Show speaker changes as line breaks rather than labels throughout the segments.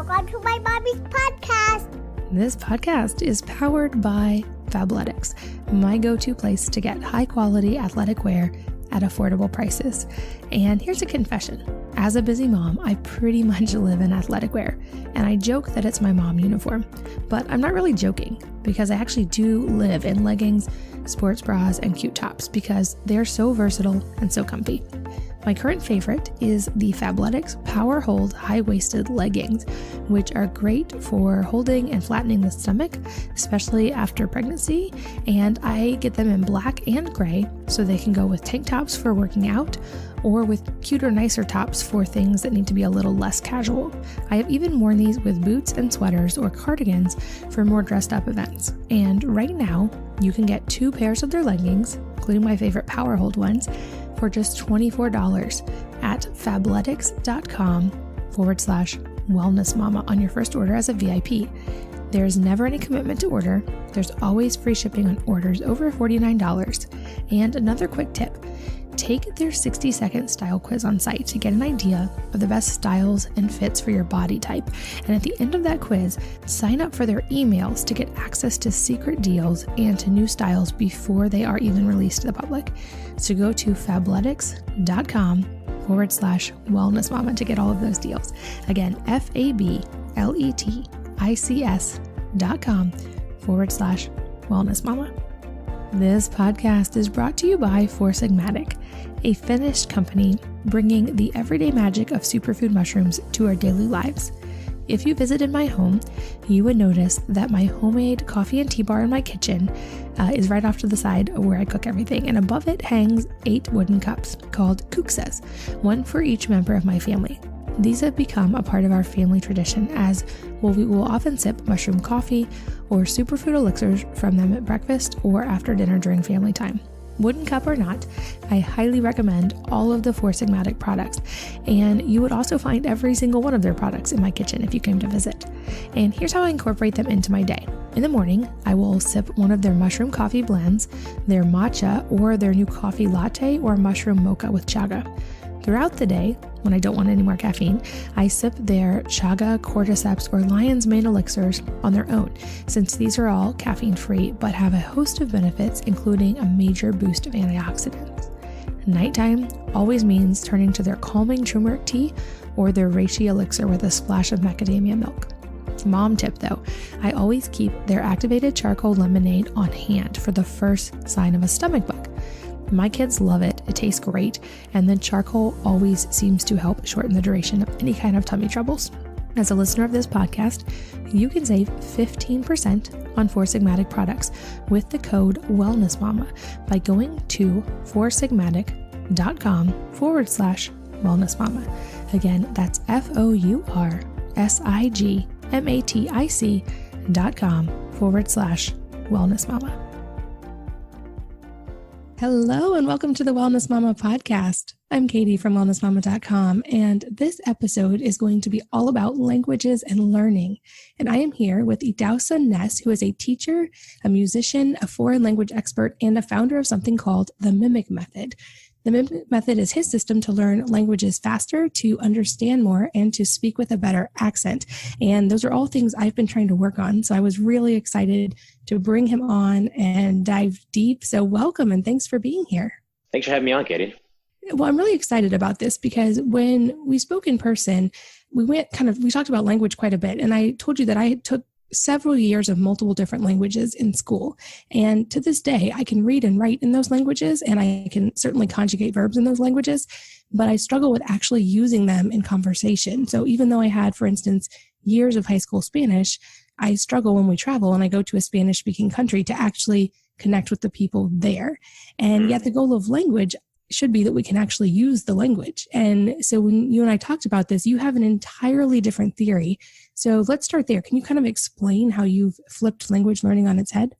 Welcome to my mommy's podcast.
This podcast is powered by Fabletics, my go-to place to get high-quality athletic wear at affordable prices. And here's a confession. As a busy mom, I pretty much live in athletic wear, and I joke that it's my mom uniform. But I'm not really joking, because I actually do live in leggings, sports bras, and cute tops because they're so versatile and so comfy. My current favorite is the Fabletics Power Hold high-waisted leggings, which are great for holding and flattening the stomach, especially after pregnancy. And I get them in black and gray, so they can go with tank tops for working out, or with cuter, nicer tops for things that need to be a little less casual. I have even worn these with boots and sweaters or cardigans for more dressed up events. And right now, you can get 2 pairs of their leggings, including my favorite Power Hold ones, for just $24 at fabletics.com/wellnessmama on your first order as a VIP. There's never any commitment to order. There's always free shipping on orders over $49. And another quick tip, take their 60-second style quiz on site to get an idea of the best styles and fits for your body type. And at the end of that quiz, sign up for their emails to get access to secret deals and to new styles before they are even released to the public. So go to fabletics.com/wellnessmama to get all of those deals. Again, fabletics.com/wellnessmama. This podcast is brought to you by Four Sigmatic, a Finnish company bringing the everyday magic of superfood mushrooms to our daily lives. If you visited my home, you would notice that my homemade coffee and tea bar in my kitchen is right off to the side of where I cook everything, and above it hangs 8 wooden cups called kuksas, one for each member of my family. These have become a part of our family tradition, as we will often sip mushroom coffee or superfood elixirs from them at breakfast or after dinner during family time. Wooden cup or not, I highly recommend all of the Four Sigmatic products, and you would also find every single one of their products in my kitchen if you came to visit. And here's how I incorporate them into my day. In the morning, I will sip one of their mushroom coffee blends, their matcha, or their new coffee latte or mushroom mocha with chaga. Throughout the day, when I don't want any more caffeine, I sip their chaga, cordyceps, or lion's mane elixirs on their own, since these are all caffeine-free but have a host of benefits, including a major boost of antioxidants. Nighttime always means turning to their calming turmeric tea or their reishi elixir with a splash of macadamia milk. Mom tip though, I always keep their activated charcoal lemonade on hand for the first sign of a stomach bug. My kids love it, it tastes great, and the charcoal always seems to help shorten the duration of any kind of tummy troubles. As a listener of this podcast, you can save 15% on Four Sigmatic products with the code WellnessMama by going to foursigmatic.com/wellnessmama. Again, that's FOURSIGMATIC.com/wellnessmama. Hello and welcome to the Wellness Mama podcast. I'm Katie from wellnessmama.com, and this episode is going to be all about languages and learning. And I am here with Idahosa Ness, who is a teacher, a musician, a foreign language expert, and a founder of something called the Mimic Method. The Mimic Method is his system to learn languages faster, to understand more, and to speak with a better accent. And those are all things I've been trying to work on. So I was really excited to bring him on and dive deep. So welcome and thanks for being here.
Thanks for having me on, Katie.
Well, I'm really excited about this because when we spoke in person, we talked about language quite a bit. And I told you that I took several years of multiple different languages in school. And to this day, I can read and write in those languages, and I can certainly conjugate verbs in those languages, but I struggle with actually using them in conversation. So even though I had, for instance, years of high school Spanish, I struggle when we travel and I go to a Spanish-speaking country to actually connect with the people there. And yet the goal of language should be that we can actually use the language. And so when you and I talked about this, you have an entirely different theory. So let's start there. Can you kind of explain how you've flipped language learning on its head?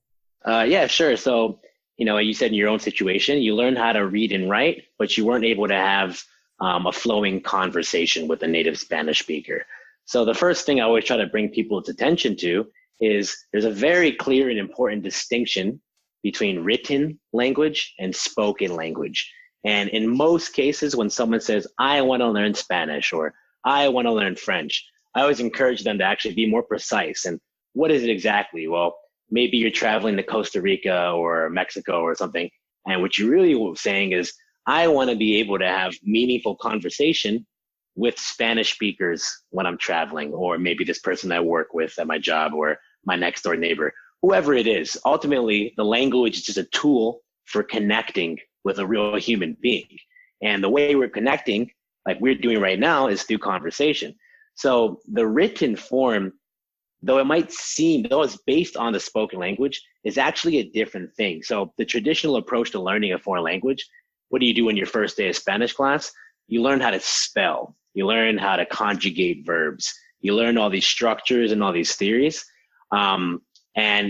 Yeah, sure. So, you said in your own situation, you learned how to read and write, but you weren't able to have a flowing conversation with a native Spanish speaker. So the first thing I always try to bring people's attention to is there's a very clear and important distinction between written language and spoken language. And in most cases, when someone says, I want to learn Spanish or I want to learn French, I always encourage them to actually be more precise. And what is it exactly? Well, maybe you're traveling to Costa Rica or Mexico or something. And what you're really saying is, I want to be able to have meaningful conversation with Spanish speakers when I'm traveling, or maybe this person I work with at my job, or my next door neighbor, whoever it is. Ultimately, the language is just a tool for connecting with a real human being. And the way we're connecting, like we're doing right now, is through conversation. So the written form, though it's based on the spoken language, is actually a different thing. So the traditional approach to learning a foreign language, what do you do in your first day of Spanish class? You learn how to spell. You learn how to conjugate verbs. You learn all these structures and all these theories. And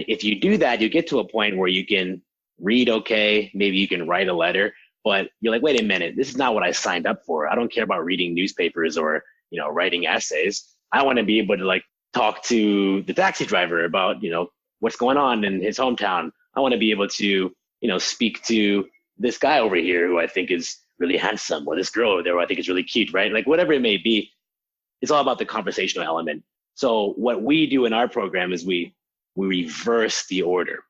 if you do that, you get to a point where you can read okay, maybe you can write a letter, but you're like, wait a minute, this is not what I signed up for. I don't care about reading newspapers or, writing essays. I want to be able to talk to the taxi driver about, what's going on in his hometown. I want to be able to, speak to this guy over here who I think is really handsome, or this girl over there who I think is really cute, right? Like whatever it may be, it's all about the conversational element. So what we do in our program is we reverse the order,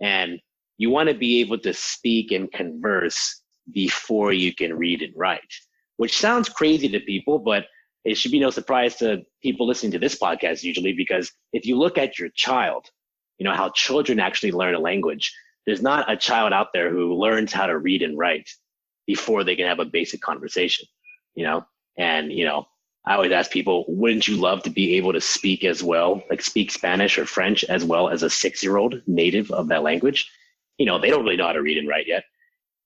and you want to be able to speak and converse before you can read and write, which sounds crazy to people, but it should be no surprise to people listening to this podcast usually, because if you look at your child, how children actually learn a language, there's not a child out there who learns how to read and write before they can have a basic conversation, and, I always ask people, wouldn't you love to be able to speak as well, like speak Spanish or French as well as a 6-year-old native of that language? They don't really know how to read and write yet.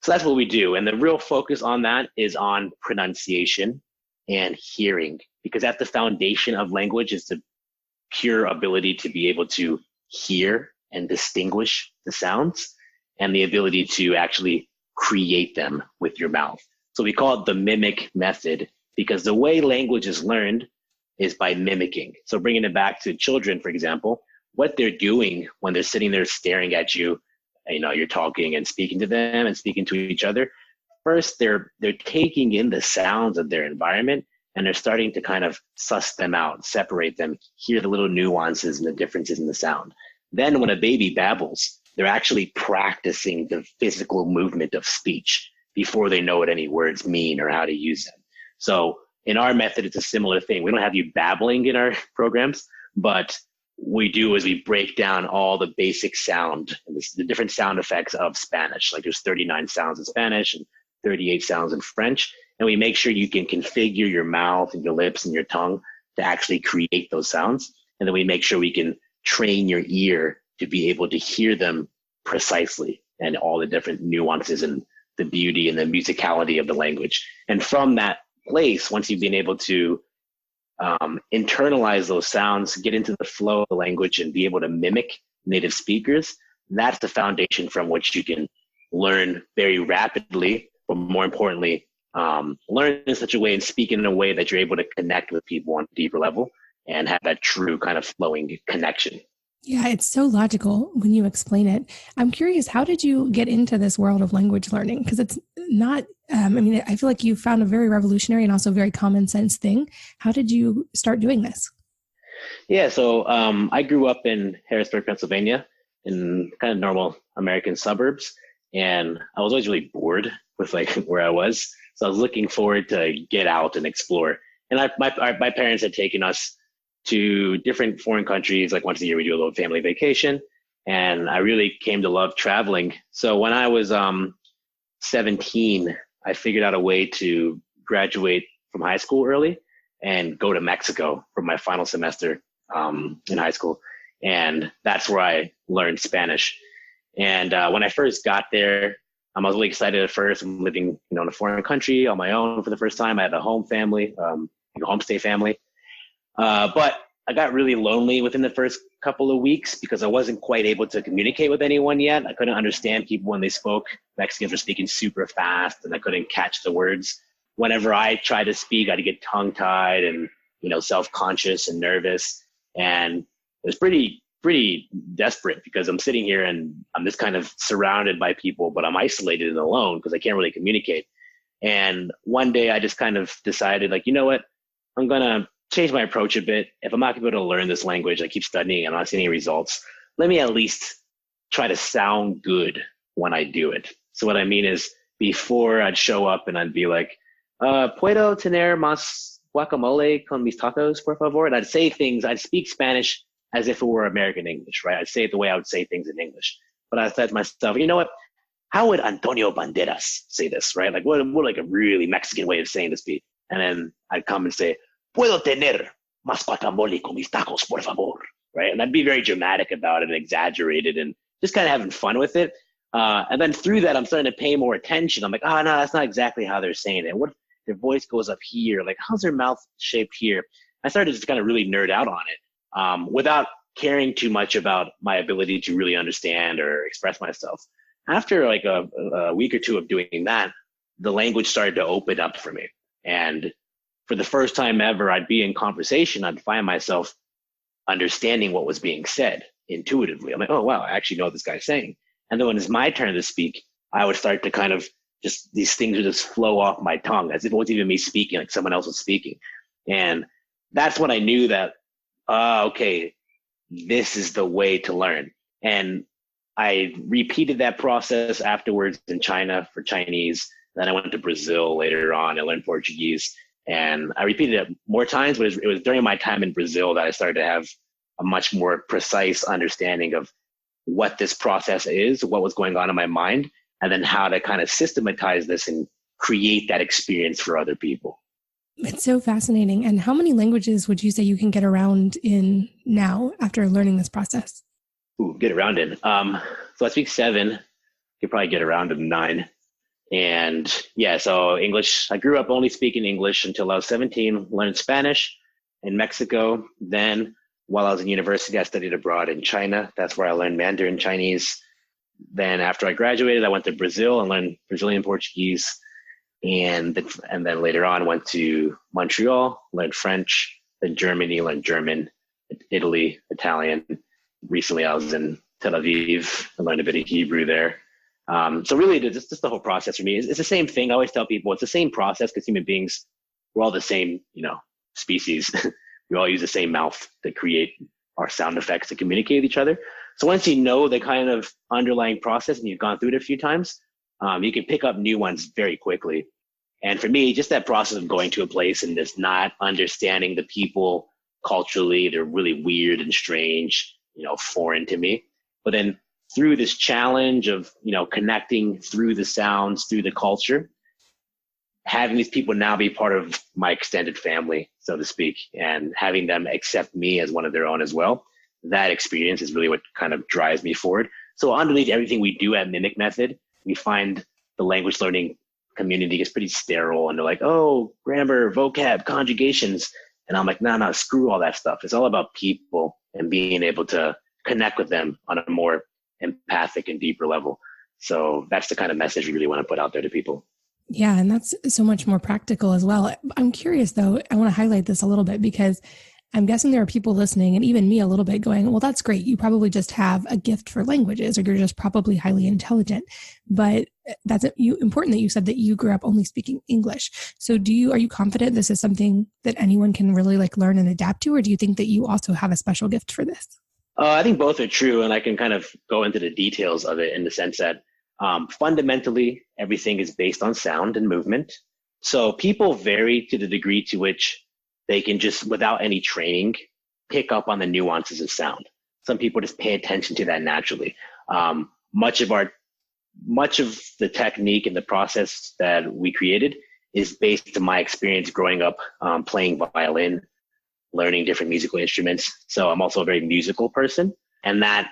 So that's what we do. And the real focus on that is on pronunciation and hearing, because at the foundation of language is the pure ability to be able to hear and distinguish the sounds, and the ability to actually create them with your mouth. So we call it the mimic method, because the way language is learned is by mimicking. So bringing it back to children, for example, what they're doing when they're sitting there staring at you, you're talking and speaking to them and speaking to each other. First, they're taking in the sounds of their environment, and they're starting to kind of suss them out, separate them, hear the little nuances and the differences in the sound. Then when a baby babbles, they're actually practicing the physical movement of speech before they know what any words mean or how to use them. So in our method, it's a similar thing. We don't have you babbling in our programs, but we do is we break down all the basic sound, the different sound effects of Spanish. Like there's 39 sounds in Spanish and 38 sounds in French. And we make sure you can configure your mouth and your lips and your tongue to actually create those sounds. And then we make sure we can train your ear to be able to hear them precisely, and all the different nuances and the beauty and the musicality of the language. And from that place, once you've been able to internalize those sounds, get into the flow of the language, and be able to mimic native speakers, that's the foundation from which you can learn very rapidly, but more importantly, learn in such a way and speak in a way that you're able to connect with people on a deeper level and have that true kind of flowing connection.
Yeah, it's so logical when you explain it. I'm curious, how did you get into this world of language learning? Because it's not, I feel like you found a very revolutionary and also very common sense thing. How did you start doing this?
Yeah, so I grew up in Harrisburg, Pennsylvania, in kind of normal American suburbs. And I was always really bored with where I was. So I was looking forward to get out and explore. And my parents had taken us to different foreign countries. Like once a year, we do a little family vacation. And I really came to love traveling. So when I was 17, I figured out a way to graduate from high school early and go to Mexico for my final semester in high school. And that's where I learned Spanish. And when I first got there, I was really excited at first. I'm living, in a foreign country on my own for the first time. I had a home family, homestay family. But I got really lonely within the first couple of weeks because I wasn't quite able to communicate with anyone yet. I couldn't understand people when they spoke. Mexicans were speaking super fast and I couldn't catch the words. Whenever I tried to speak, I'd get tongue-tied and, self-conscious and nervous. And it was pretty desperate because I'm sitting here and I'm just kind of surrounded by people, but I'm isolated and alone because I can't really communicate. And one day I just kind of decided, you know what, I'm going to change my approach a bit. If I'm not going to be able to learn this language, I keep studying and I'm not seeing any results. Let me at least try to sound good when I do it. So what I mean is before I'd show up and I'd be like, puedo tener más guacamole con mis tacos, por favor? And I'd say things, I'd speak Spanish as if it were American English, right? I'd say it the way I would say things in English. But I thought to myself, you know what? How would Antonio Banderas say this, right? Like what like a really Mexican way of saying this be? And then I'd come and say, puedo tener más guacamole con mis tacos, por favor, right? And I'd be very dramatic about it and exaggerated and just kind of having fun with it. And then through that, I'm starting to pay more attention. I'm like, oh, no, that's not exactly how they're saying it. What if their voice goes up here? Like, how's their mouth shaped here? I started to just kind of really nerd out on it without caring too much about my ability to really understand or express myself. After like a week or two of doing that, the language started to open up for me. And for the first time ever, I'd be in conversation, I'd find myself understanding what was being said intuitively. I'm like, oh, wow, I actually know what this guy's saying. And then when it's my turn to speak, I would start to kind of just, these things would just flow off my tongue as if it wasn't even me speaking, like someone else was speaking. And that's when I knew that, okay, this is the way to learn. And I repeated that process afterwards in China for Chinese. Then I went to Brazil later on and learned Portuguese. And I repeated it more times, but it was during my time in Brazil that I started to have a much more precise understanding of what this process is, what was going on in my mind, and then how to kind of systematize this and create that experience for other people.
It's so fascinating. And how many languages would you say you can get around in now after learning this process?
Ooh, get around in. So I speak 7. Could probably get around in 9. And yeah, so English, I grew up only speaking English until I was 17, learned Spanish in Mexico. Then while I was in university, I studied abroad in China. That's where I learned Mandarin Chinese. Then after I graduated, I went to Brazil and learned Brazilian Portuguese. And then later on went to Montreal, learned French, then Germany, learned German, Italy, Italian. Recently I was in Tel Aviv and learned a bit of Hebrew there. So really just the whole process for me is it's the same thing. I always tell people it's the same process because human beings, we're all the same, species. We all use the same mouth to create our sound effects to communicate with each other. So once you know the kind of underlying process and you've gone through it a few times, you can pick up new ones very quickly. And for me, just that process of going to a place and just not understanding the people culturally, they're really weird and strange, foreign to me. But then through this challenge of, connecting through the sounds, through the culture, having these people now be part of my extended family, so to speak, and having them accept me as one of their own as well, that experience is really what kind of drives me forward. So underneath everything we do at Mimic Method, we find the language learning community is pretty sterile, and they're like, oh, grammar, vocab, conjugations. And I'm like, no, screw all that stuff. It's all about people and being able to connect with them on a more empathic and deeper level. So that's the kind of message we really want to put out there to people.
Yeah, and that's so much more practical as well. I'm curious, though, I want to highlight this a little bit because I'm guessing there are people listening and even me a little bit going, well, that's great. You probably just have a gift for languages or you're just probably highly intelligent. But that's important that you said that you grew up only speaking English. So are you confident this is something that anyone can really learn and adapt to? Or do you think that you also have a special gift for this?
I think both are true. And I can kind of go into the details of it in the sense that fundamentally, everything is based on sound and movement. So people vary to the degree to which they can just, without any training, pick up on the nuances of sound. Some people just pay attention to that naturally. Much of the technique and the process that we created is based on my experience growing up playing violin, learning different musical instruments. So I'm also a very musical person, and that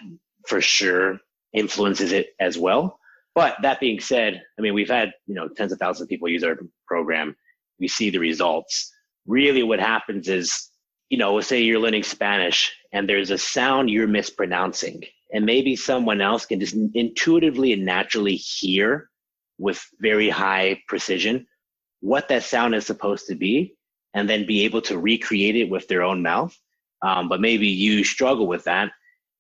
for sure influences it as well. But that being said, I mean, we've had, tens of thousands of people use our program. We see the results. Really what happens is, let's say you're learning Spanish and there's a sound you're mispronouncing, and maybe someone else can just intuitively and naturally hear with very high precision what that sound is supposed to be, and then be able to recreate it with their own mouth. But maybe you struggle with that.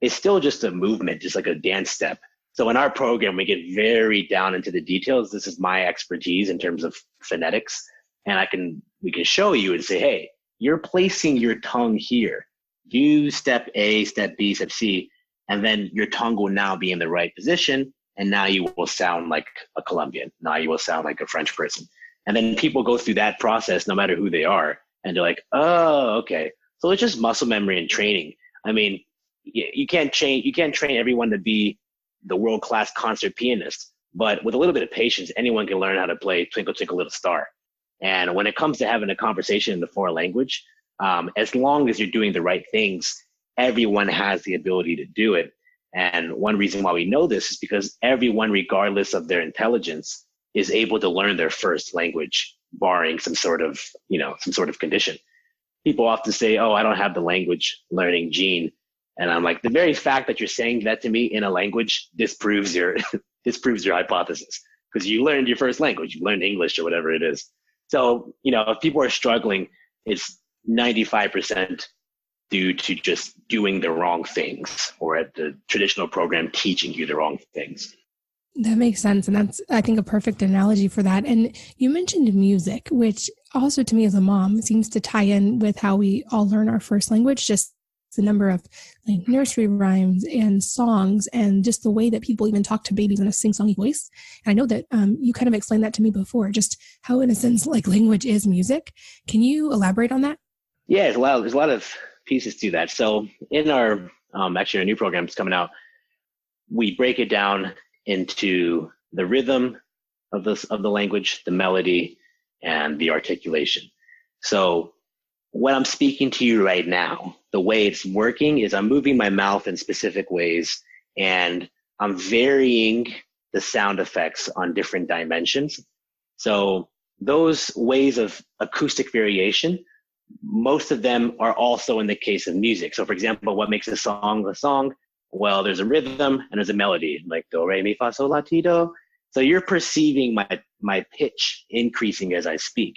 It's still just a movement, just like a dance step. So in our program, we get very down into the details. This is my expertise in terms of phonetics. And we can show you and say, hey, you're placing your tongue here. Do step A, step B, step C, and then your tongue will now be in the right position. And now you will sound like a Colombian. Now you will sound like a French person. And then people go through that process no matter who they are. And they're like, oh, okay. So it's just muscle memory and training. I mean, you can't train everyone to be the world-class concert pianist, but with a little bit of patience, anyone can learn how to play Twinkle Twinkle Little Star. And when it comes to having a conversation in the foreign language, as long as you're doing the right things, everyone has the ability to do it. And one reason why we know this is because everyone, regardless of their intelligence, is able to learn their first language, barring some sort of condition. People often say, oh, I don't have the language learning gene. And I'm like, the very fact that you're saying that to me in a language disproves your hypothesis, because you learned your first language, you learned English or whatever it is. So, if people are struggling, it's 95% due to just doing the wrong things, or at the traditional program teaching you the wrong things.
That makes sense. And that's, I think, a perfect analogy for that. And you mentioned music, which also to me as a mom seems to tie in with how we all learn our first language, just the number of like nursery rhymes and songs, and just the way that people even talk to babies in a sing-songy voice. And I know that you kind of explained that to me before, just how in a sense like language is music. Can you elaborate on that?
Yeah, there's a lot of pieces to that. So in our actually our new program is coming out, we break it down into the rhythm of the language, the melody, and the articulation. So when I'm speaking to you right now, the way it's working is I'm moving my mouth in specific ways, and I'm varying the sound effects on different dimensions. So those ways of acoustic variation, most of them are also in the case of music. So for example, what makes a song a song? Well, there's a rhythm and there's a melody, like do, re, mi, fa, sol, la, ti, do. So you're perceiving my pitch increasing as I speak.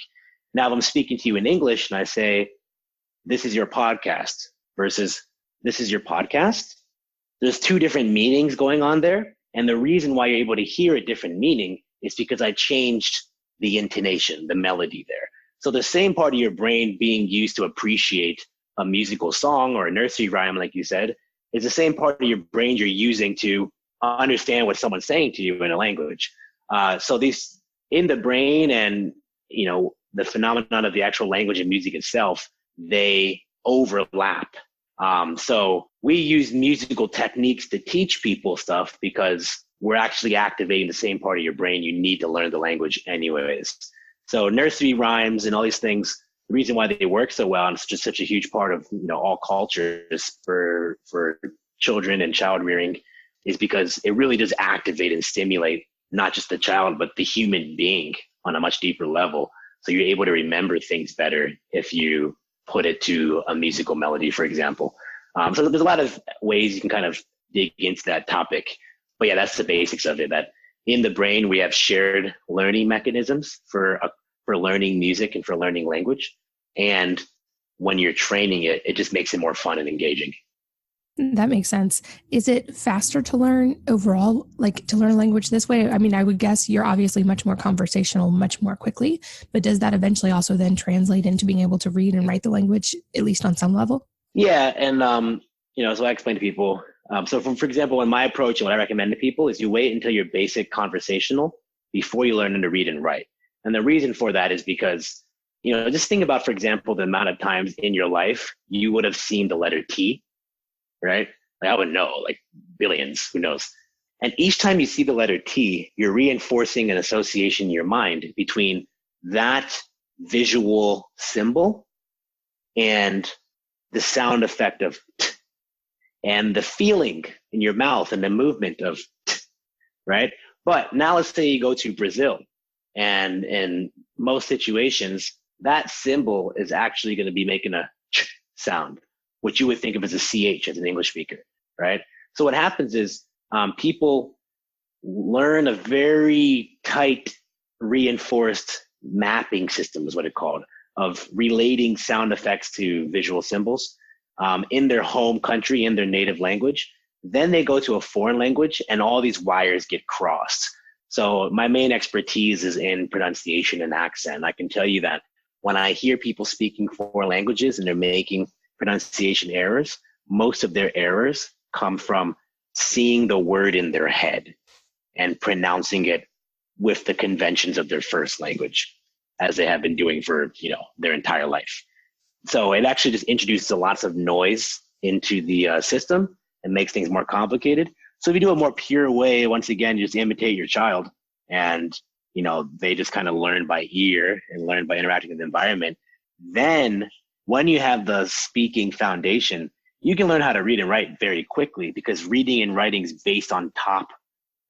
Now, if I'm speaking to you in English and I say, this is your podcast versus this is your podcast, there's two different meanings going on there. And the reason why you're able to hear a different meaning is because I changed the intonation, the melody there. So the same part of your brain being used to appreciate a musical song or a nursery rhyme, like you said, is the same part of your brain you're using to understand what someone's saying to you in a language. So these in the brain and, the phenomenon of the actual language and music itself, they overlap. So we use musical techniques to teach people stuff because we're actually activating the same part of your brain you need to learn the language anyways. So nursery rhymes and all these things, the reason why they work so well, and it's just such a huge part of all cultures for children and child rearing, is because it really does activate and stimulate not just the child, but the human being on a much deeper level. So you're able to remember things better if you put it to a musical melody, for example. So there's a lot of ways you can kind of dig into that topic. But yeah, that's the basics of it, that in the brain, we have shared learning mechanisms for learning music and for learning language. And when you're training it, it just makes it more fun and engaging.
That makes sense. Is it faster to learn overall, like to learn a language this way? I mean, I would guess you're obviously much more conversational, much more quickly, but does that eventually also then translate into being able to read and write the language, at least on some level?
Yeah. And, so I explain to people, for example, in my approach and what I recommend to people is you wait until you're basic conversational before you learn to read and write. And the reason for that is because, just think about, for example, the amount of times in your life you would have seen the letter T, right? Like I would know, like billions, who knows? And each time you see the letter T, you're reinforcing an association in your mind between that visual symbol and the sound effect of T, and the feeling in your mouth and the movement of T, right? But now let's say you go to Brazil, and in most situations, that symbol is actually going to be making a ch sound, which you would think of as a CH as an English speaker, right? So what happens is people learn a very tight, reinforced mapping system is what it's called, of relating sound effects to visual symbols in their home country, in their native language. Then they go to a foreign language and all these wires get crossed. So my main expertise is in pronunciation and accent. I can tell you that when I hear people speaking foreign languages and they're making pronunciation errors, most of their errors come from seeing the word in their head and pronouncing it with the conventions of their first language, as they have been doing for, their entire life. So it actually just introduces lots of noise into the system and makes things more complicated. So if you do a more pure way, once again, you just imitate your child and, they just kind of learn by ear and learn by interacting with the environment. Then when you have the speaking foundation, you can learn how to read and write very quickly, because reading and writing is based on top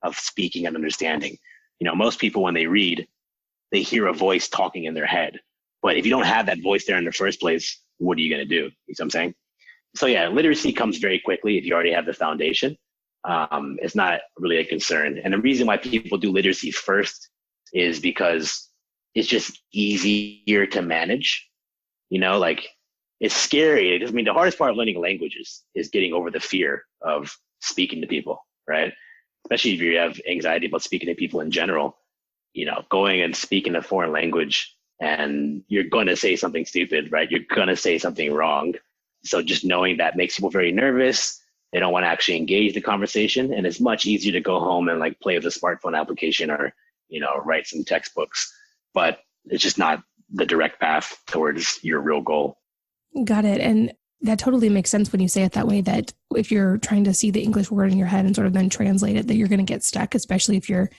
of speaking and understanding. Most people, when they read, they hear a voice talking in their head. But if you don't have that voice there in the first place, what are you going to do? You see what I'm saying? So yeah, literacy comes very quickly if you already have the foundation. It's not really a concern. And the reason why people do literacy first is because it's just easier to manage. It's scary. The hardest part of learning a language is getting over the fear of speaking to people, right? Especially if you have anxiety about speaking to people in general, going and speaking a foreign language and you're going to say something stupid, right? You're going to say something wrong. So just knowing that makes people very nervous. They don't want to actually engage the conversation. And it's much easier to go home and play with a smartphone application or, write some textbooks, but it's just not the direct path towards your real goal.
Got it. And that totally makes sense when you say it that way, that if you're trying to see the English word in your head and sort of then translate it, that you're going to get stuck, especially if you're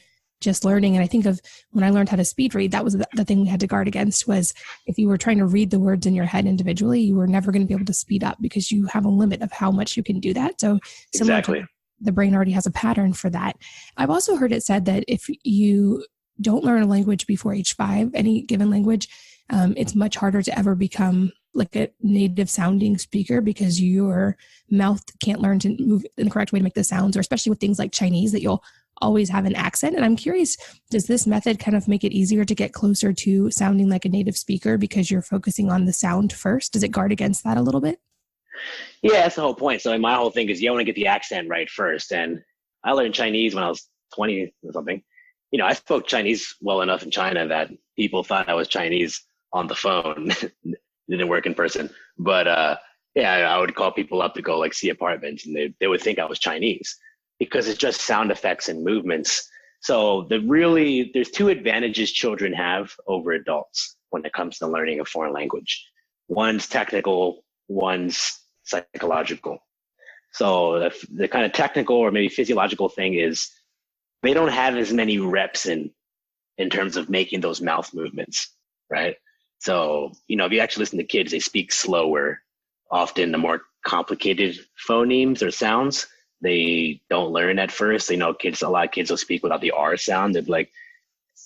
just learning. And I think of when I learned how to speed read, that was the thing we had to guard against, was if you were trying to read the words in your head individually, you were never going to be able to speed up because you have a limit of how much you can do that. So similar
Exactly.
to the brain already has a pattern for that. I've also heard it said that if you don't learn a language before age 5, any given language, it's much harder to ever become like a native sounding speaker, because your mouth can't learn to move in the correct way to make the sounds, or especially with things like Chinese, that you'll always have an accent. And I'm curious, does this method kind of make it easier to get closer to sounding like a native speaker because you're focusing on the sound first? Does it guard against that a little bit?
Yeah, that's the whole point. So my whole thing is you want to get the accent right first. And I learned Chinese when I was 20 or something. I spoke Chinese well enough in China that people thought I was Chinese on the phone. Didn't work in person. But I would call people up to go see apartments, and they would think I was Chinese because it's just sound effects and movements. So there's two advantages children have over adults when it comes to learning a foreign language. One's technical, one's psychological. So the kind of technical or maybe physiological thing is they don't have as many reps in terms of making those mouth movements, right? So, if you actually listen to kids, they speak slower. Often the more complicated phonemes or sounds, they don't learn at first. A lot of kids will speak without the R sound. They'll be like,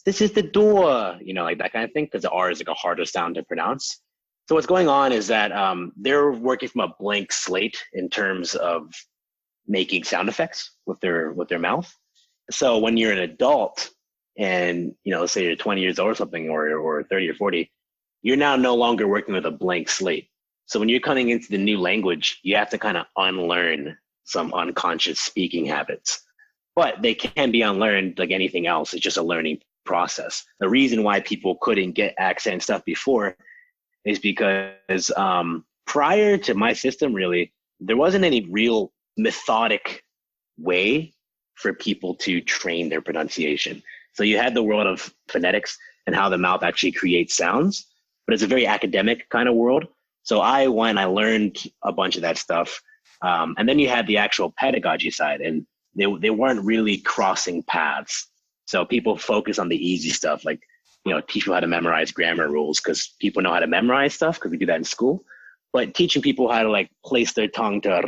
this is the door, that kind of thing, because the R is a harder sound to pronounce. So what's going on is that they're working from a blank slate in terms of making sound effects with their mouth. So when you're an adult and, let's say you're 20 years old or something, or 30 or 40, you're now no longer working with a blank slate. So when you're coming into the new language, you have to kind of unlearn some unconscious speaking habits. But they can be unlearned like anything else. It's just a learning process. The reason why people couldn't get accent stuff before is because prior to my system, really, there wasn't any real methodic way for people to train their pronunciation. So you had the world of phonetics and how the mouth actually creates sounds, but it's a very academic kind of world. So I learned a bunch of that stuff. And then you had the actual pedagogy side, and they weren't really crossing paths. So people focus on the easy stuff, like, teach people how to memorize grammar rules, because people know how to memorize stuff because we do that in school. But teaching people how to place their tongue to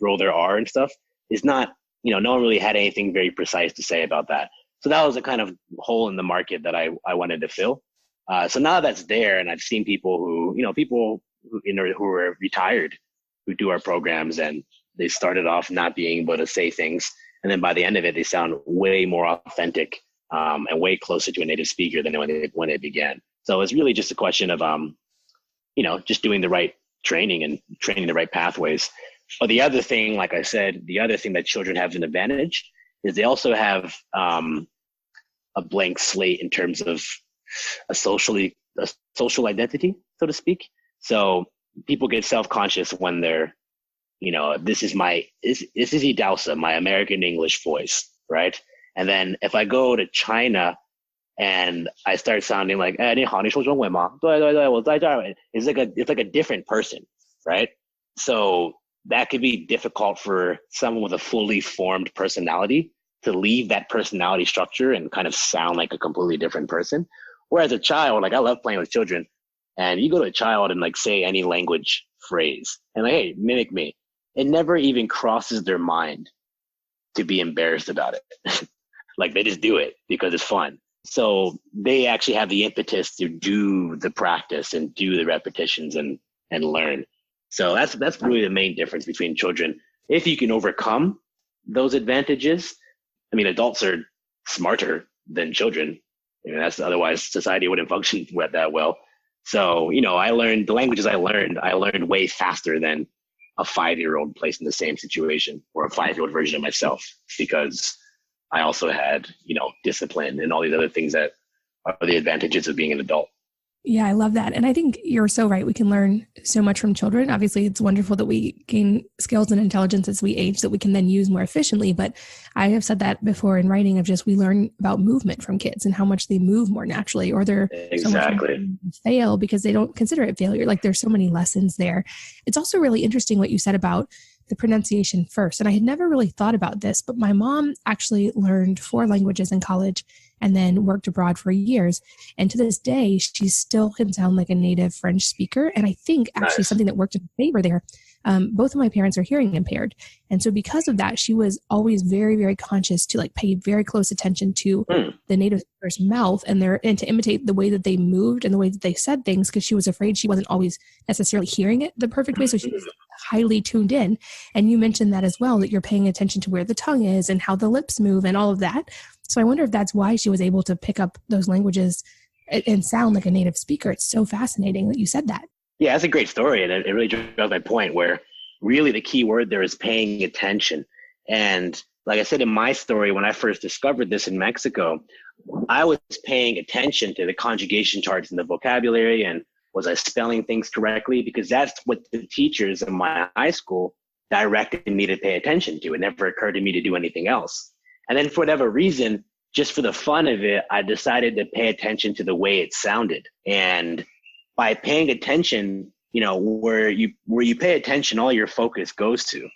roll their R and stuff is not, no one really had anything very precise to say about that. So that was a kind of hole in the market that I wanted to fill. So now that's there, and I've seen people who are retired who do our programs, and they started off not being able to say things. And then by the end of it, they sound way more authentic and way closer to a native speaker than when they began. So it's really just a question of, just doing the right training and training the right pathways. But the other thing, like I said, the other thing that children have an advantage is they also have a blank slate in terms of a socially a social identity, so to speak. So people get self-conscious when they're, this is Idahosa, my American English voice, right? And then if I go to China and I start sounding like, 哎，你好，你说中文吗？对对对，我在这儿. It's like a different person, right? So that could be difficult for someone with a fully formed personality to leave that personality structure and kind of sound like a completely different person. Whereas a child, like I love playing with children, and you go to a child and like say any language phrase and like, hey, mimic me. It never even crosses their mind to be embarrassed about it. Like they just do it because it's fun. So they actually have the impetus to do the practice and do the repetitions and learn. So that's really the main difference between children. If you can overcome those advantages, I mean, adults are smarter than children. That's otherwise society wouldn't function that well. So, I learned the languages I learned way faster than a 5-year-old placed in the same situation, or a 5-year-old version of myself, because I also had, discipline and all these other things that are the advantages of being an adult.
Yeah, I love that. And I think you're so right. We can learn so much from children. Obviously, it's wonderful that we gain skills and intelligence as we age that we can then use more efficiently. But I have said that before in writing of just we learn about movement from kids and how much they move more naturally, or they're
exactly
so much fail because they don't consider it failure. Like there's so many lessons there. It's also really interesting what you said about the pronunciation first. And I had never really thought about this, but my mom actually learned 4 languages in college and then worked abroad for years. And to this day, she still can sound like a native French speaker. And I think actually something that worked in her favor there, both of my parents are hearing impaired. And so because of that, she was always very, very conscious to like pay very close attention to the native speaker's mouth and to imitate the way that they moved and the way that they said things, because she was afraid she wasn't always necessarily hearing it the perfect way. So she was highly tuned in. And you mentioned that as well, that you're paying attention to where the tongue is and how the lips move and all of that. So I wonder if that's why she was able to pick up those languages and sound like a native speaker. It's so fascinating that you said that.
Yeah, that's a great story. And it really drives my point where really the key word there is paying attention. And like I said in my story, when I first discovered this in Mexico, I was paying attention to the conjugation charts and the vocabulary, and was I spelling things correctly? Because that's what the teachers in my high school directed me to pay attention to. It never occurred to me to do anything else. And then for whatever reason, just for the fun of it, I decided to pay attention to the way it sounded. And by paying attention, where you pay attention, all your focus goes to.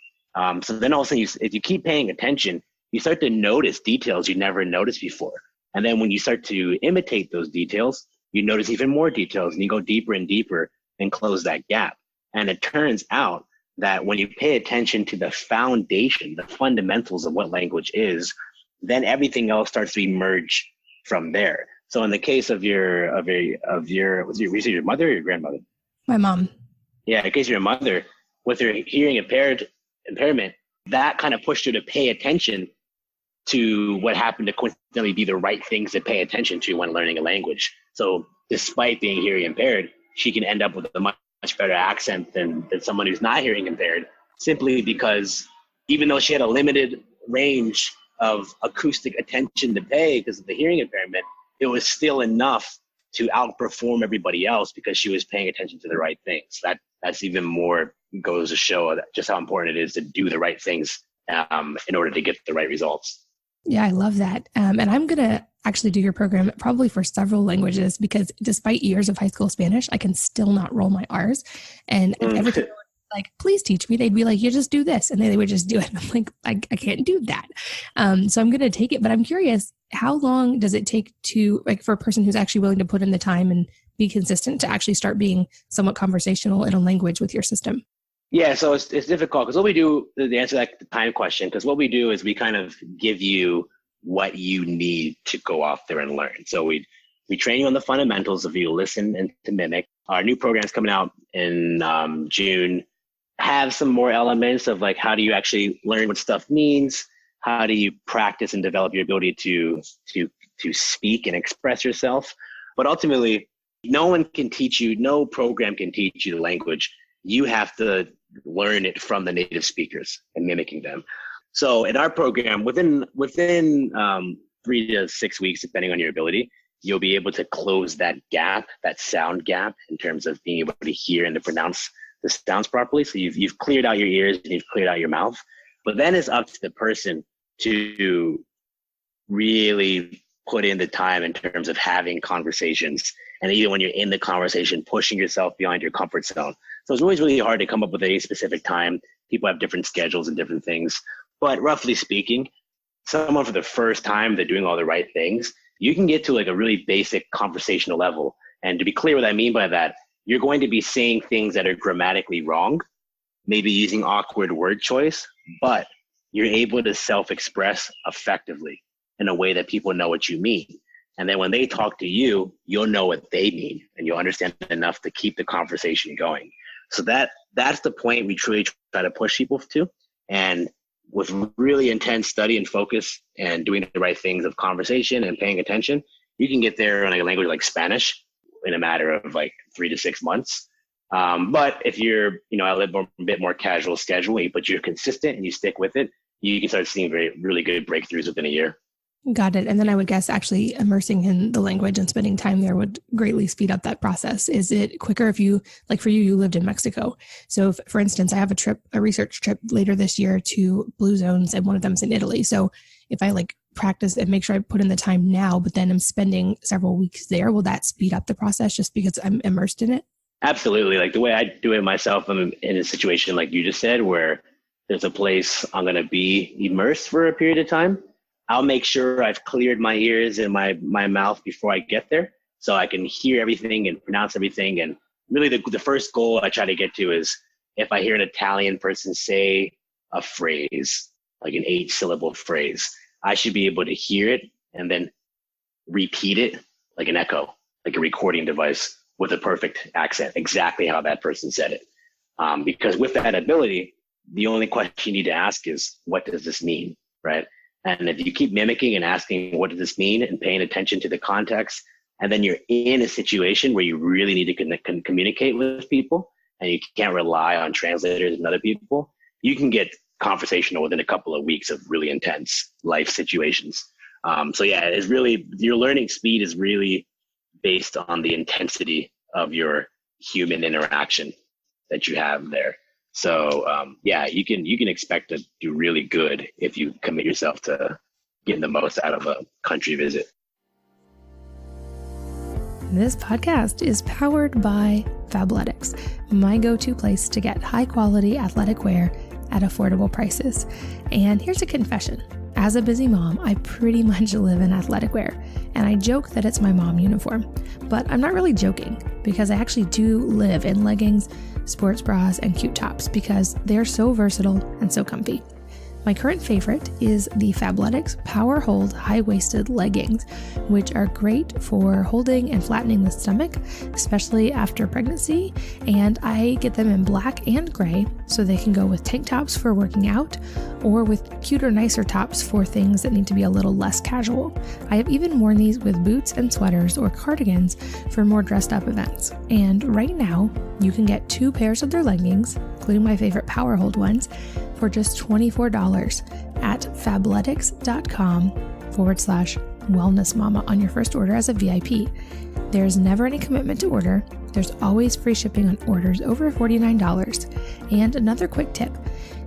So then all of a sudden, if you keep paying attention, you start to notice details you never noticed before. And then when you start to imitate those details, you notice even more details, and you go deeper and deeper and close that gap. And it turns out that when you pay attention to the foundation, the fundamentals of what language is, then everything else starts to emerge from there. So in the case of your was your mother or your grandmother?
My mom.
Yeah, in the case of your mother, with her hearing impairment, that kind of pushed her to pay attention to what happened to coincidentally be the right things to pay attention to when learning a language. So despite being hearing impaired, she can end up with a much better accent than someone who's not hearing impaired, simply because even though she had a limited range of acoustic attention to pay because of the hearing impairment, it was still enough to outperform everybody else because she was paying attention to the right things. That's even more goes to show that just how important it is to do the right things in order to get the right results.
Yeah, I love that. And I'm going to actually do your program probably for several languages, because despite years of high school Spanish, I can still not roll my R's. And every time like, please teach me, they'd be like, you just do this. And they would just do it. I'm like, I can't do that. So I'm going to take it. But I'm curious, how long does it take to, like, for a person who's actually willing to put in the time and be consistent to actually start being somewhat conversational in a language with your system?
Yeah, so it's difficult because what we do, the answer to that time question, because what we do is we kind of give you what you need to go off there and learn. So we train you on the fundamentals of you listen and to mimic. Our new program's coming out in June. Have some more elements of like, how do you actually learn what stuff means? How do you practice and develop your ability to speak and express yourself? But ultimately, no one can teach you, no program can teach you the language. You have to learn it from the native speakers and mimicking them. So in our program, within 3 to 6 weeks, depending on your ability, you'll be able to close that gap, that sound gap, in terms of being able to hear and to pronounce the sounds properly. So you've cleared out your ears and you've cleared out your mouth. But then it's up to the person to really put in the time in terms of having conversations. And even when you're in the conversation, pushing yourself beyond your comfort zone. So it's always really hard to come up with a specific time. People have different schedules and different things. But roughly speaking, someone for the first time, they're doing all the right things, you can get to like a really basic conversational level. And to be clear what I mean by that, you're going to be saying things that are grammatically wrong, maybe using awkward word choice, but you're able to self-express effectively in a way that people know what you mean. And then when they talk to you, you'll know what they mean and you'll understand enough to keep the conversation going. So that's the point we truly try to push people to. And with really intense study and focus and doing the right things of conversation and paying attention, you can get there in a language like Spanish in a matter of like 3 to 6 months. But if you're, a bit more casual schedule, but you're consistent and you stick with it, you can start seeing really good breakthroughs within a year.
Got it. And then I would guess actually immersing in the language and spending time there would greatly speed up that process. Is it quicker if you, like for you lived in Mexico. So if, for instance, I have a research trip later this year to blue zones and one of them is in Italy. So if I like practice and make sure I put in the time now, but then I'm spending several weeks there, will that speed up the process just because I'm immersed in it?
Absolutely. Like the way I do it myself, I'm in a situation like you just said, where there's a place I'm going to be immersed for a period of time. I'll make sure I've cleared my ears and my mouth before I get there so I can hear everything and pronounce everything. And really the first goal I try to get to is if I hear an Italian person say a phrase, like an 8-syllable phrase, I should be able to hear it and then repeat it like an echo, like a recording device with a perfect accent, exactly how that person said it. Because with that ability, the only question you need to ask is, what does this mean, right? And if you keep mimicking and asking, what does this mean, and paying attention to the context, and then you're in a situation where you really need to communicate with people and you can't rely on translators and other people, you can get conversational within a couple of weeks of really intense life situations. So yeah, it's really, your learning speed is really based on the intensity of your human interaction that you have there. So yeah, you can expect to do really good if you commit yourself to getting the most out of a country visit.
This podcast is powered by Fabletics, my go-to place to get high-quality athletic wear at affordable prices. And here's a confession. As a busy mom, I pretty much live in athletic wear, and I joke that it's my mom uniform. But I'm not really joking, because I actually do live in leggings, sports bras, and cute tops because they're so versatile and so comfy. My current favorite is the Fabletics Power Hold high-waisted leggings, which are great for holding and flattening the stomach, especially after pregnancy. And I get them in black and gray, so they can go with tank tops for working out or with cuter, nicer tops for things that need to be a little less casual. I have even worn these with boots and sweaters or cardigans for more dressed up events. And right now, you can get 2 pairs of their leggings, including my favorite Power Hold ones, for just $24 at fabletics.com/wellnessmama on your first order as a VIP. There's never any commitment to order. There's always free shipping on orders over $49. And another quick tip,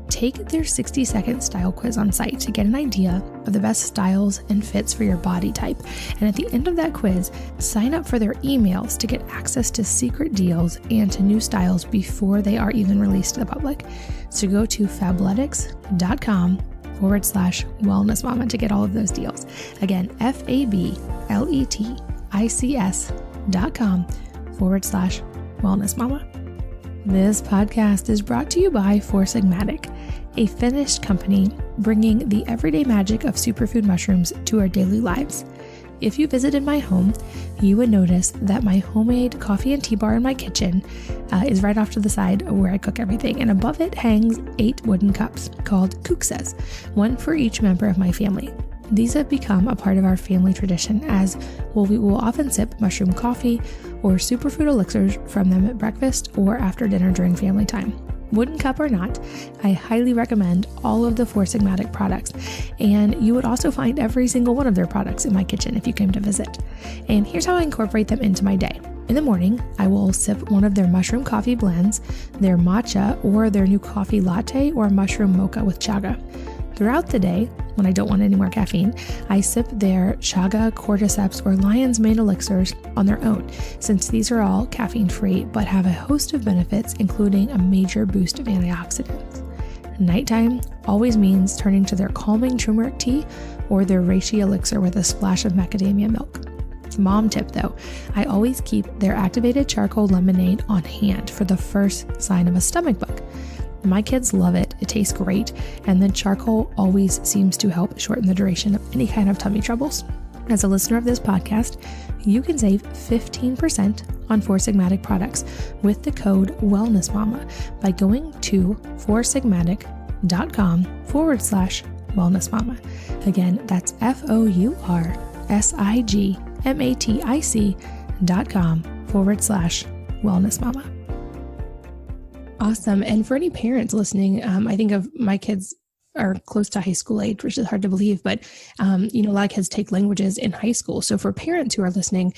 take their 60-second style quiz on site to get an idea of the best styles and fits for your body type. And at the end of that quiz, sign up for their emails to get access to secret deals and to new styles before they are even released to the public. So go to fabletics.com/wellnessmama to get all of those deals. Again, fabletics.com/wellnessmama. This podcast is brought to you by Four Sigmatic, a Finnish company bringing the everyday magic of superfood mushrooms to our daily lives. If you visited my home, you would notice that my homemade coffee and tea bar in my kitchen is right off to the side of where I cook everything. And above it hangs 8 wooden cups called kukses, one for each member of my family. These have become a part of our family tradition as we will often sip mushroom coffee or superfood elixirs from them at breakfast or after dinner during family time. Wooden cup or not, I highly recommend all of the Four Sigmatic products, and you would also find every single one of their products in my kitchen if you came to visit. And here's how I incorporate them into my day. In the morning, I will sip one of their mushroom coffee blends, their matcha, or their new coffee latte or mushroom mocha with chaga. Throughout the day, when I don't want any more caffeine, I sip their chaga, cordyceps, or lion's mane elixirs on their own, since these are all caffeine-free but have a host of benefits, including a major boost of antioxidants. Nighttime always means turning to their calming turmeric tea or their reishi elixir with a splash of macadamia milk. Mom tip though, I always keep their activated charcoal lemonade on hand for the first sign of a stomach bug. My kids love it. It tastes great. And then charcoal always seems to help shorten the duration of any kind of tummy troubles. As a listener of this podcast, you can save 15% on Four Sigmatic products with the code WellnessMama by going to foursigmatic.com/wellnessmama. Again, that's FOURSIGMATIC.com/wellnessmama. Awesome. And for any parents listening, I think of my kids are close to high school age, which is hard to believe, but a lot of kids take languages in high school. So for parents who are listening,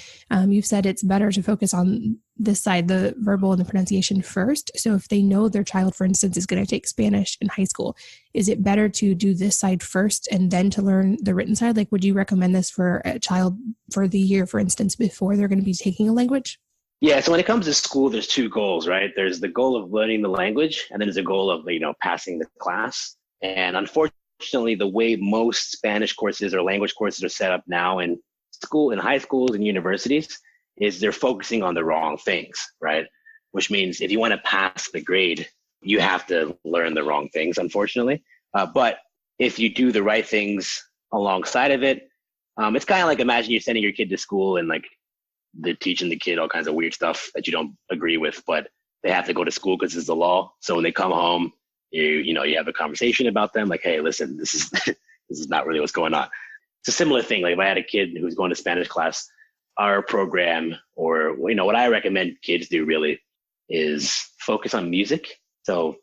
you've said it's better to focus on this side, the verbal and the pronunciation first. So if they know their child, for instance, is going to take Spanish in high school, is it better to do this side first and then to learn the written side? Like, would you recommend this for a child for the year, for instance, before they're going to be taking a language?
Yeah, so when it comes to school, there's two goals, right? There's the goal of learning the language, and then there's a goal of, passing the class. And unfortunately, the way most Spanish courses or language courses are set up now in high schools and universities is they're focusing on the wrong things, right? Which means if you want to pass the grade, you have to learn the wrong things, unfortunately. But if you do the right things alongside of it, it's kind of like, imagine you're sending your kid to school and they're teaching the kid all kinds of weird stuff that you don't agree with, but they have to go to school because it's the law. So when they come home, you have a conversation about them, like, hey, listen, this is this is not really what's going on. It's a similar thing. Like if I had a kid who's going to Spanish class, our program, or what I recommend kids do really is focus on music. So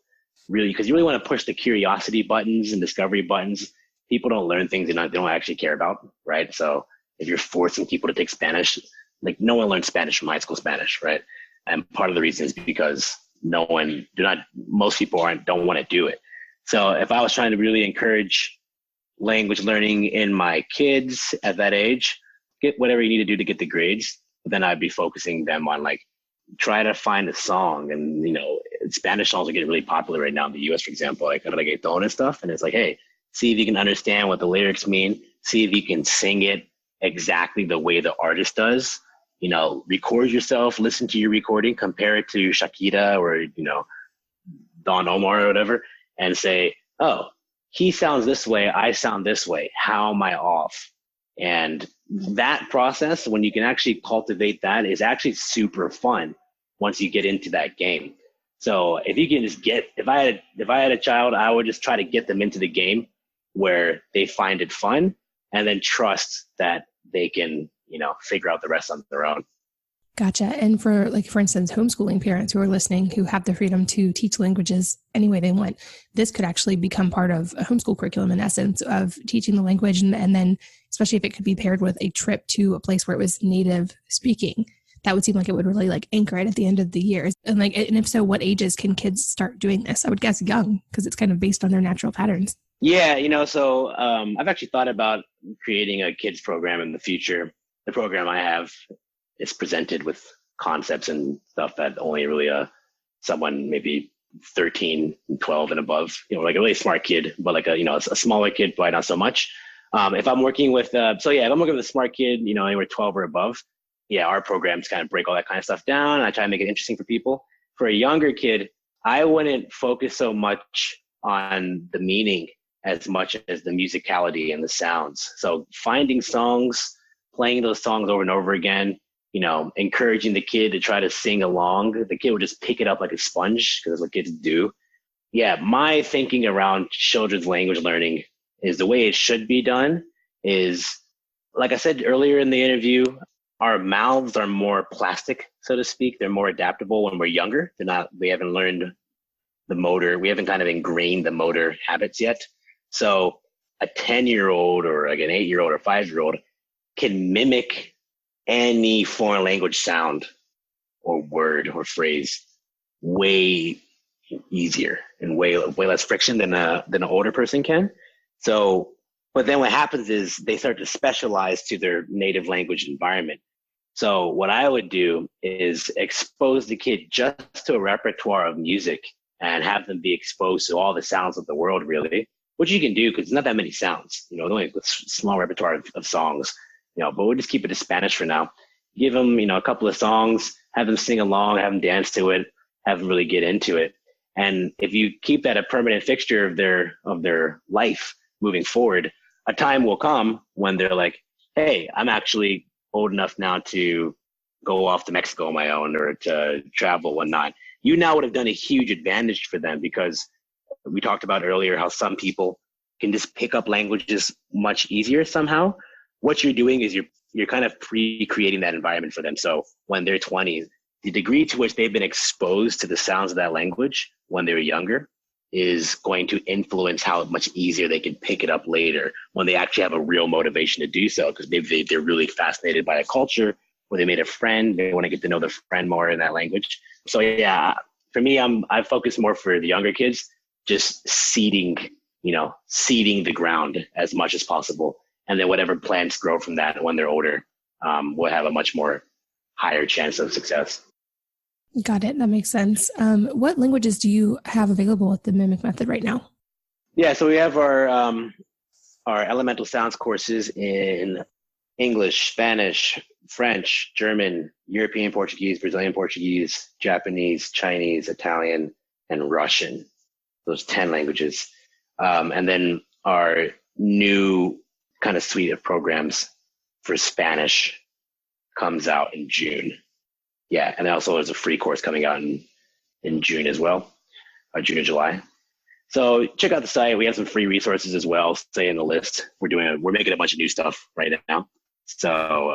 really, because you really want to push the curiosity buttons and discovery buttons. People don't learn things they don't actually care about, right? So if you're forcing people to take Spanish, like no one learned Spanish from high school Spanish, right? And part of the reason is because most people don't want to do it. So if I was trying to really encourage language learning in my kids at that age, get whatever you need to do to get the grades, then I'd be focusing them on try to find a song. And, Spanish songs are getting really popular right now in the US, for example, like reggaeton and stuff. And it's like, hey, see if you can understand what the lyrics mean. See if you can sing it exactly the way the artist does. Record yourself, listen to your recording, compare it to Shakira or, Don Omar or whatever, and say, oh, he sounds this way, I sound this way. How am I off? And that process, when you can actually cultivate that, is actually super fun once you get into that game. So if you can just if I had a child, I would just try to get them into the game where they find it fun and then trust that they can, figure out the rest on their own.
Gotcha. And for instance, homeschooling parents who are listening, who have the freedom to teach languages any way they want, this could actually become part of a homeschool curriculum in essence of teaching the language. And then, especially if it could be paired with a trip to a place where it was native speaking, that would seem like it would really anchor it at the end of the year. And if so, what ages can kids start doing this? I would guess young, because it's kind of based on their natural patterns.
Yeah, so I've actually thought about creating a kids program in the future. The program I have is presented with concepts and stuff that only really someone maybe 13, 12 and above, like a really smart kid, but a smaller kid, probably not so much. If I'm working with, if I'm working with a smart kid, anywhere 12 or above, our programs kind of break all that kind of stuff down. And I try to make it interesting for people. For a younger kid, I wouldn't focus so much on the meaning as much as the musicality and the sounds. So finding songs, playing those songs over and over again, encouraging the kid to try to sing along. The kid will just pick it up like a sponge, because that's what kids do. Yeah, my thinking around children's language learning is the way it should be done is, like I said earlier in the interview, our mouths are more plastic, so to speak. They're more adaptable when we're younger. We haven't learned the motor. We haven't kind of ingrained the motor habits yet. So a 10-year-old or like an 8-year-old or 5-year-old can mimic any foreign language sound or word or phrase way easier and way less friction than an older person can. So, but then what happens is they start to specialize to their native language environment. So what I would do is expose the kid just to a repertoire of music and have them be exposed to all the sounds of the world, really, which you can do because there's not that many sounds, only a small repertoire of songs, but we'll just keep it to Spanish for now. Give them, a couple of songs, have them sing along, have them dance to it, have them really get into it. And if you keep that a permanent fixture of their life moving forward, a time will come when they're like, hey, I'm actually old enough now to go off to Mexico on my own or to travel and whatnot. You now would have done a huge advantage for them because we talked about earlier how some people can just pick up languages much easier somehow. What you're doing is you're kind of pre-creating that environment for them. So when they're 20, the degree to which they've been exposed to the sounds of that language when they were younger is going to influence how much easier they can pick it up later when they actually have a real motivation to do so, because they're really fascinated by a culture where they made a friend. They want to get to know their friend more in that language. So yeah, for me, I focus more for the younger kids, just seeding the ground as much as possible. And then whatever plants grow from that when they're older will have a much more higher chance of success.
Got it. That makes sense. What languages do you have available with the Mimic Method right now?
Yeah, so we have our elemental sounds courses in English, Spanish, French, German, European Portuguese, Brazilian Portuguese, Japanese, Chinese, Italian, and Russian. Those 10 languages. And then our new kind of suite of programs for Spanish comes out in June. Yeah, and also there's a free course coming out in June as well, June or July. So check out the site. We have some free resources as well. Stay in the list. We're making a bunch of new stuff right now. So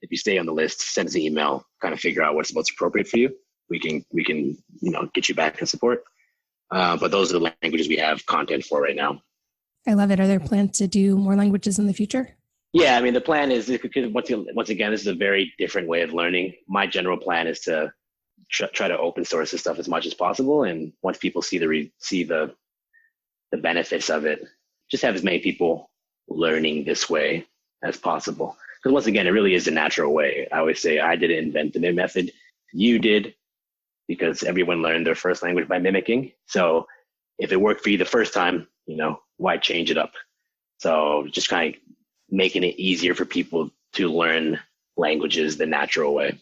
if you stay on the list, send us an email, kind of figure out what's appropriate for you. We can get you back and support. But those are the languages we have content for right now.
I love it. Are there plans to do more languages in the future?
Yeah, I mean, the plan is, because once again, this is a very different way of learning. My general plan is to try to open source this stuff as much as possible. And once people see the benefits of it, just have as many people learning this way as possible. Because once again, it really is a natural way. I always say I didn't invent the method. You did, because everyone learned their first language by mimicking. So if it worked for you the first time, why change it up? So just kind of making it easier for people to learn languages the natural way.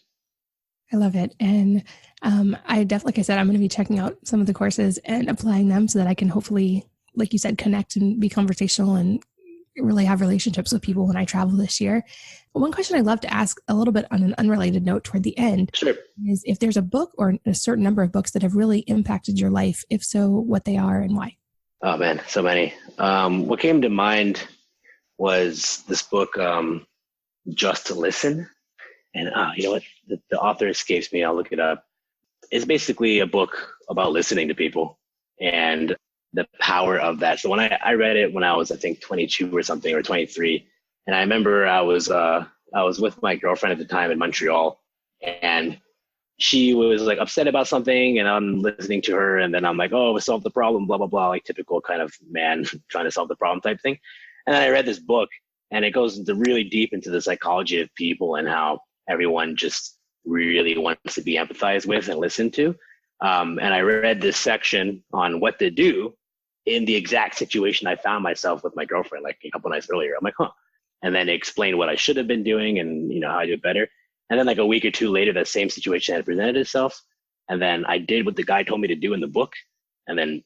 I love it. And like I said, I'm going to be checking out some of the courses and applying them so that I can hopefully, like you said, connect and be conversational and really have relationships with people when I travel this year. But one question I'd love to ask a little bit on an unrelated note toward the end is if there's a book or a certain number of books that have really impacted your life, if so, what they are and why.
Oh man, so many. What came to mind was this book, Just to Listen. And you know what? The author escapes me. I'll look it up. It's basically a book about listening to people and the power of that. So when I read it when I was, I think, 22 or something, or 23, and I remember I was with my girlfriend at the time in Montreal, and she was like upset about something, and I'm listening to her, and then I'm like, oh, we solved the problem, blah, blah, blah, like typical kind of man trying to solve the problem type thing. And then I read this book, and it goes really deep into the psychology of people and how everyone just really wants to be empathized with and listened to. And I read this section on what to do in the exact situation I found myself with my girlfriend, like a couple nights earlier. I'm like, huh. And then it explained what I should have been doing and, how I do it better. And then like a week or two later, that same situation had presented itself. And then I did what the guy told me to do in the book, and then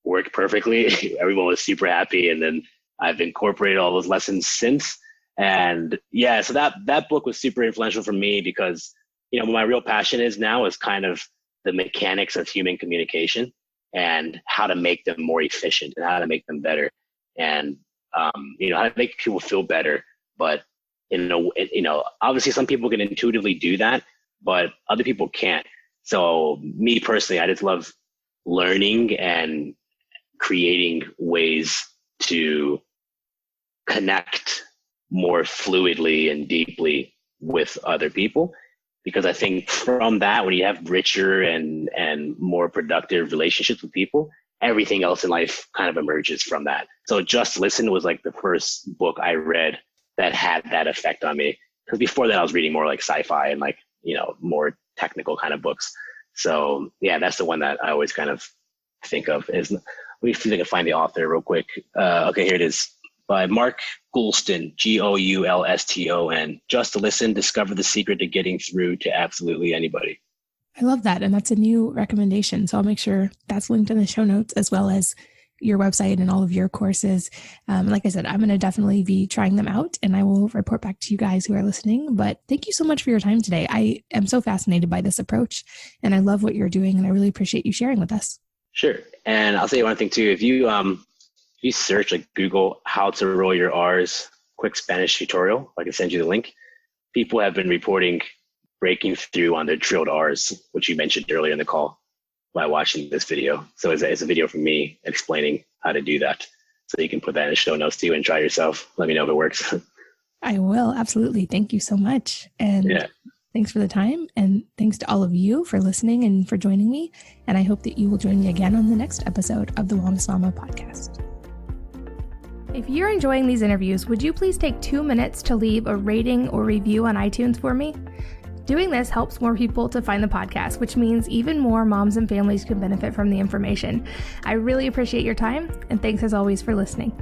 worked perfectly. Everyone was super happy. And then I've incorporated all those lessons since. And yeah, so that book was super influential for me because, what my real passion is now is kind of the mechanics of human communication and how to make them more efficient and how to make them better. And, how to make people feel better. But, obviously some people can intuitively do that, but other people can't. So me personally, I just love learning and creating ways to connect more fluidly and deeply with other people. Because I think from that, when you have richer and more productive relationships with people, everything else in life kind of emerges from that. So Just Listen was like the first book I read that had that effect on me. Because before that, I was reading more like sci-fi and like, more technical kind of books. So yeah, that's the one that I always kind of think of. Let me see if I can find the author real quick. Okay, here it is. By Mark Goulston, Goulston. Just to Listen, discover the secret to getting through to absolutely anybody.
I love that. And that's a new recommendation. So I'll make sure that's linked in the show notes, as well as your website and all of your courses. Like I said, I'm going to definitely be trying them out, and I will report back to you guys who are listening. But thank you so much for your time today. I am so fascinated by this approach, and I love what you're doing, and I really appreciate you sharing with us.
Sure. And I'll say one thing too. If you search, like Google how to roll your R's quick Spanish tutorial, I can send you the link. People have been reporting breaking through on their drilled R's, which you mentioned earlier in the call, by watching this video. So it's a video from me explaining how to do that. So you can put that in the show notes too and try yourself. Let me know if it works.
I will. Absolutely. Thank you so much. And thanks for the time. And thanks to all of you for listening and for joining me. And I hope that you will join me again on the next episode of the Wellness Mama podcast. If you're enjoying these interviews, would you please take 2 minutes to leave a rating or review on iTunes for me? Doing this helps more people to find the podcast, which means even more moms and families can benefit from the information. I really appreciate your time, and thanks as always for listening.